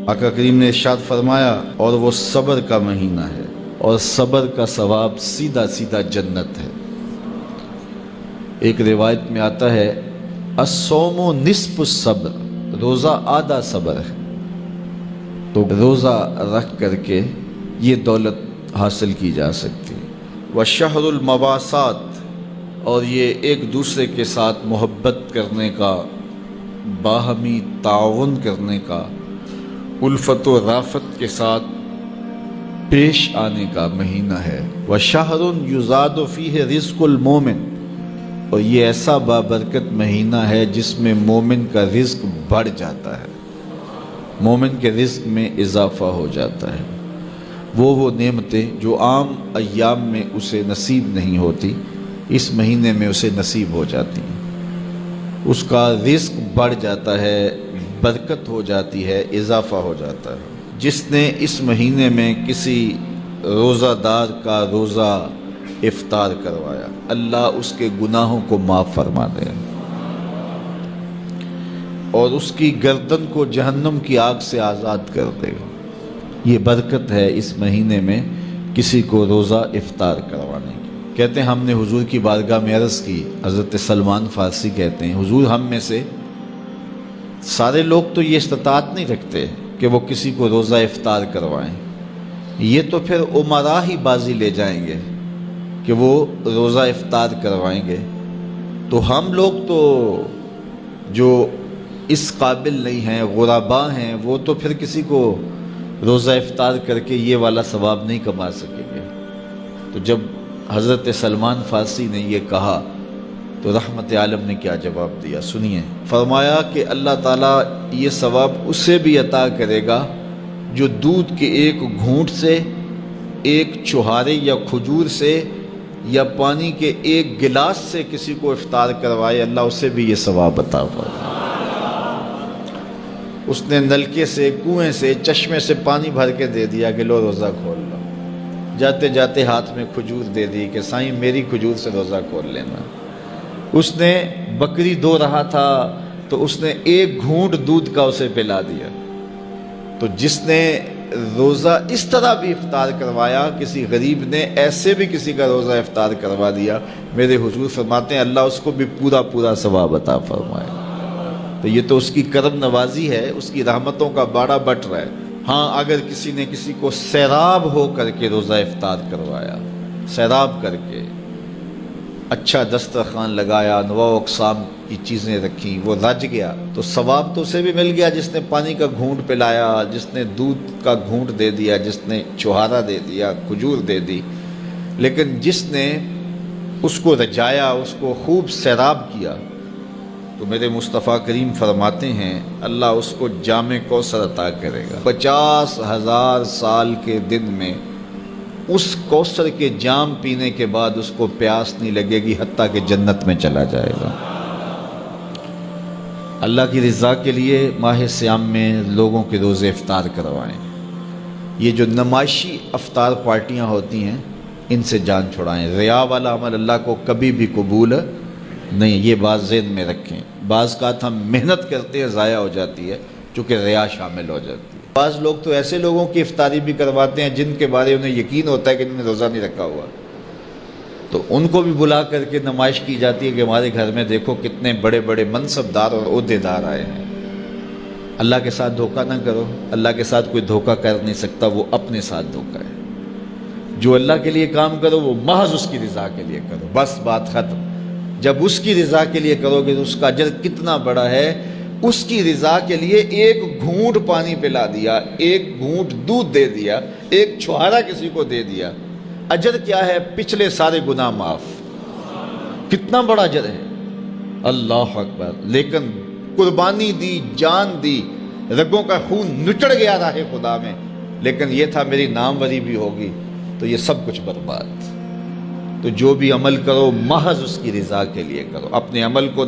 آقا کریم نے ارشاد فرمایا اور وہ صبر کا مہینہ ہے اور صبر کا ثواب سیدھا سیدھا جنت ہے۔ ایک روایت میں آتا ہے الصوم نصف الصبر، روزہ آدھا صبر ہے۔ تو روزہ رکھ کر کے یہ دولت حاصل کی جا سکتی ہے۔ وشہر المواسات، اور یہ ایک دوسرے کے ساتھ محبت کرنے کا، باہمی تعاون کرنے کا، الفت و رافت کے ساتھ پیش آنے کا مہینہ ہے۔ وشہر یزاد فیہ رزق المومن، اور یہ ایسا بابرکت مہینہ ہے جس میں مومن کا رزق بڑھ جاتا ہے، مومن کے رزق میں اضافہ ہو جاتا ہے۔ وہ نعمتیں جو عام ایام میں اسے نصیب نہیں ہوتی، اس مہینے میں اسے نصیب ہو جاتی ہیں۔ اس کا رزق بڑھ جاتا ہے، برکت ہو جاتی ہے، اضافہ ہو جاتا ہے۔ جس نے اس مہینے میں کسی روزہ دار کا روزہ افطار کروایا، اللہ اس کے گناہوں کو معاف فرما دے اور اس کی گردن کو جہنم کی آگ سے آزاد کر دے گا۔ یہ برکت ہے اس مہینے میں کسی کو روزہ افطار کروانے کی۔ کہتے ہیں ہم نے حضور کی بارگاہ میں عرض کی، حضرت سلمان فارسی کہتے ہیں حضور ہم میں سے سارے لوگ تو یہ استطاعت نہیں رکھتے کہ وہ کسی کو روزہ افطار کروائیں، یہ تو پھر امراء ہی بازی لے جائیں گے کہ وہ روزہ افطار کروائیں گے، تو ہم لوگ تو جو اس قابل نہیں ہیں، غرباء ہیں، وہ تو پھر کسی کو روزہ افطار کر کے یہ والا ثواب نہیں کما سکیں گے۔ تو جب حضرت سلمان فارسی نے یہ کہا تو رحمت عالم نے کیا جواب دیا، سنیے۔ فرمایا کہ اللہ تعالیٰ یہ ثواب اسے بھی عطا کرے گا جو دودھ کے ایک گھونٹ سے، ایک چھہارے یا کھجور سے، یا پانی کے ایک گلاس سے کسی کو افطار کروائے، اللہ اسے بھی یہ ثواب عطا فرمائے۔ اس نے نلکے سے، کنویں سے، چشمے سے پانی بھر کے دے دیا کہ لو روزہ کھول لو، جاتے جاتے ہاتھ میں کھجور دے دی کہ سائیں میری کھجور سے روزہ کھول لینا۔ اس نے بکری دو رہا تھا تو اس نے ایک گھونٹ دودھ کا اسے پلا دیا۔ تو جس نے روزہ اس طرح بھی افطار کروایا، کسی غریب نے ایسے بھی کسی کا روزہ افطار کروا دیا، میرے حضور فرماتے ہیں اللہ اس کو بھی پورا پورا ثواب عطا فرمائے۔ تو یہ تو اس کی کرم نوازی ہے، اس کی رحمتوں کا باڑا بٹ رہا ہے۔ ہاں اگر کسی نے کسی کو سیراب ہو کر کے روزہ افطار کروایا، سیراب کر کے اچھا دسترخوان لگایا، انواع و اقسام کی چیزیں رکھیں، وہ رج گیا تو ثواب تو اسے بھی مل گیا جس نے پانی کا گھونٹ پلایا، جس نے دودھ کا گھونٹ دے دیا، جس نے چھہارا دے دیا، کھجور دے دی۔ لیکن جس نے اس کو رجایا، اس کو خوب سیراب کیا، تو میرے مصطفیٰ کریم فرماتے ہیں اللہ اس کو جام کوثر عطا کرے گا۔ 50,000 سال کے دن میں اس کوثر کے جام پینے کے بعد اس کو پیاس نہیں لگے گی، حتیٰ کہ جنت میں چلا جائے گا۔ اللہ کی رضا کے لیے ماہ صیام میں لوگوں کے روزے افطار کروائیں۔ یہ جو نمائشی افطار پارٹیاں ہوتی ہیں ان سے جان چھڑائیں۔ ریا والا عمل اللہ کو کبھی بھی قبول نہیں، یہ بات ذہن میں رکھیں۔ بعض اوقات ہم محنت کرتے ہیں ضائع ہو جاتی ہے چونکہ ریا شامل ہو جاتی ہے۔ بعض لوگ تو ایسے لوگوں کی افطاری بھی کرواتے ہیں جن کے بارے انہیں یقین ہوتا ہے کہ انہوں نے روزہ نہیں رکھا ہوا، تو ان کو بھی بلا کر کے نمائش کی جاتی ہے کہ ہمارے گھر میں دیکھو کتنے بڑے بڑے منصب دار اور عہدے دار آئے ہیں۔ اللہ کے ساتھ دھوکہ نہ کرو، اللہ کے ساتھ کوئی دھوکہ کر نہیں سکتا، وہ اپنے ساتھ دھوکہ ہے۔ جو اللہ کے لیے کام کرو وہ محض اس کی رضا کے لیے کرو، بس بات ختم۔ جب اس کی رضا کے لیے کرو گے تو اس کا اجر کتنا بڑا ہے۔ اس کی رضا کے لیے ایک گھونٹ پانی پلا دیا، ایک گھونٹ دودھ دے دیا، ایک چھہارا کسی کو دے دیا، اجر کیا ہے؟ پچھلے سارے گناہ معاف۔ کتنا بڑا اجر ہے، اللہ اکبر۔ لیکن قربانی دی، جان دی، رگوں کا خون نچڑ گیا راہ خدا میں، لیکن یہ تھا میری ناموری بھی ہوگی، تو یہ سب کچھ برباد۔ تو جو بھی عمل کرو محض اس کی رضا کے لیے کرو، اپنے عمل کو